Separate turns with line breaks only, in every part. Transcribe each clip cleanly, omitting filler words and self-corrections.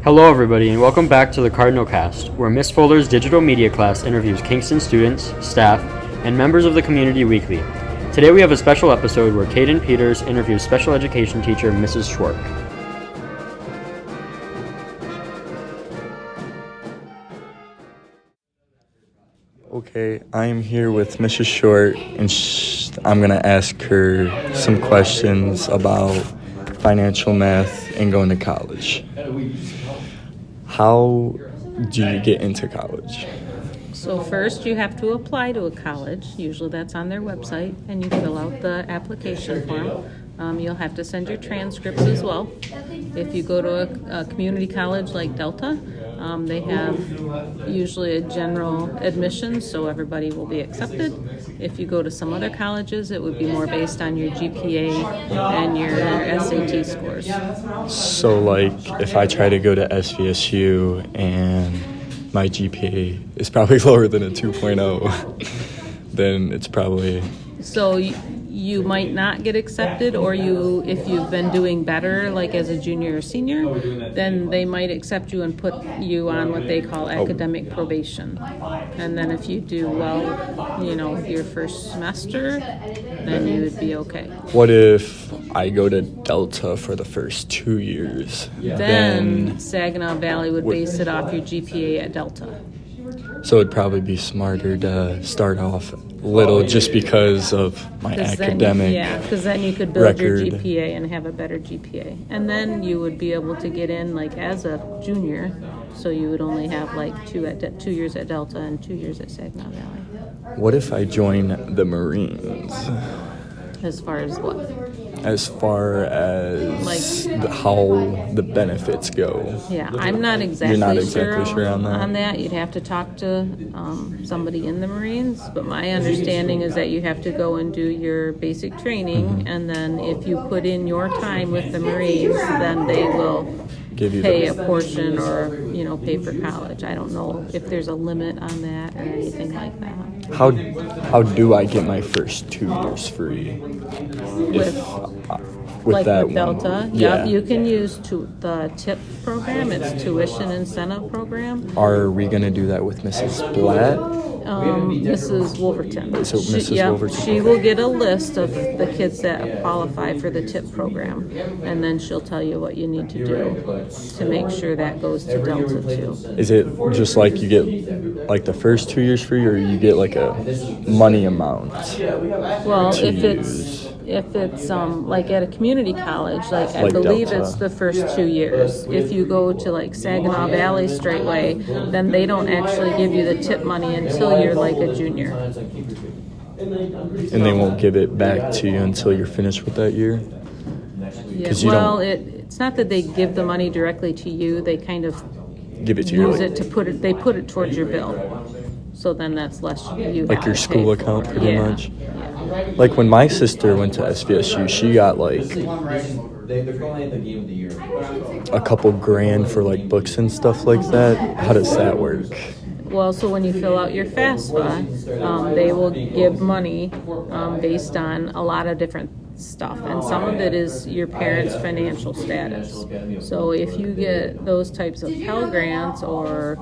Hello everybody and welcome back to the Cardinal Cast, where Miss Fuller's digital media class interviews Kingston students, staff, and members of the community weekly. Today we have a special episode where Kaidin Peters interviews special education teacher Mrs. Schwarck.
Okay, I am here with Mrs. Short, and I'm going to ask her some questions about financial math and going to college. How do you get into college?
So first you have to apply to a college. Usually that's on their website, and you fill out the application form. You'll have to send your transcripts as well. If you go to a community college like Delta, they have usually a general admission, so everybody will be accepted. If you go to some other colleges, it would be more based on your GPA and your SAT scores.
So, like, if I try to go to SVSU and my GPA is probably lower than a 2.0, then it's probably...
So you might not get accepted, or if you've been doing better, like as a junior or senior, then they might accept you and put you on what they call academic probation. And then if you do well, your first semester, then you would be okay.
What if I go to Delta for the first 2 years?
Then Saginaw Valley would base it off your GPA at Delta.
So it'd probably be smarter to start off little just because of my academic
because then you could build
record.
your GPA and have a better GPA. And then you would be able to get in like as a junior, so you would only have like 2 years at Delta and 2 years at Saginaw Valley.
What if I join the Marines?
As far as what?
As far as how the benefits go.
Yeah, I'm not exactly,
You're not exactly sure on that?
You'd have to talk to somebody in the Marines, but my understanding is that you have to go and do your basic training, and then if you put in your time with the Marines, then they will
Give you
pay a portion or, pay for college. I don't know if there's a limit on that or anything like that.
How do I get my first 2 years free? With
Delta,
yeah.
You can use the TIP program. It's tuition incentive program.
Are we going to do that with Mrs. Blatt?
Mrs. Wolverton.
So Mrs. Wolverton.
She will get a list of the kids that qualify for the TIP program, and then she'll tell you what you need to do to make sure that goes to Delta too.
Is it just like you get like the first 2 years free, or you get like a money amount?
Well, if it's like at a community college, I believe
Delta.
it's the first 2 years. If you go to like Saginaw Valley straightway, then they don't actually give you the tip money until you're like a junior.
And they won't give it back to you until you're finished with that year?
Yeah, well, it's not that they give the money directly to you. They kind of
give it to
use
you,
it to put it. They put it towards your bill. So then that's less you
like
have
your
to
school
pay
account,
for.
pretty
Yeah.
much.
Yeah.
Like when my sister went to SVSU, she got like a couple grand for like books and stuff like that. How does that work?
Well, so when you fill out your FAFSA, they will give money based on a lot of different stuff, and some of it is your parents' financial status. So if you get those types of Pell Grants or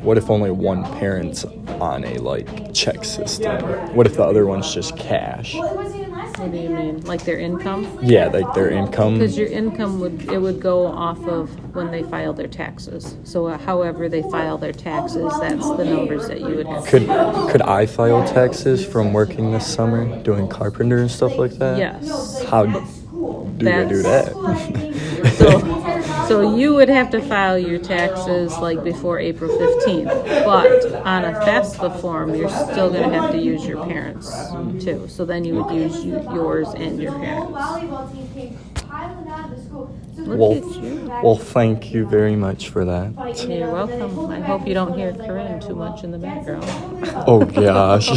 What if only one parent's on a check system? What if the other one's just cash?
what do you mean, like their income?
Yeah, like their income.
Because your income would go off of when they file their taxes. So however they file their taxes, that's the numbers that you would have.
Could I file taxes from working this summer, doing carpenter and stuff like that?
Yes.
How do I do that?
So you would have to file your taxes before April 15th, but on a FAFSA form, you're still going to have to use your parents too. So then you would use yours and your parents.
Well, thank you very much for that.
You're welcome. I hope you don't hear Corinne too much in the background.
Oh gosh.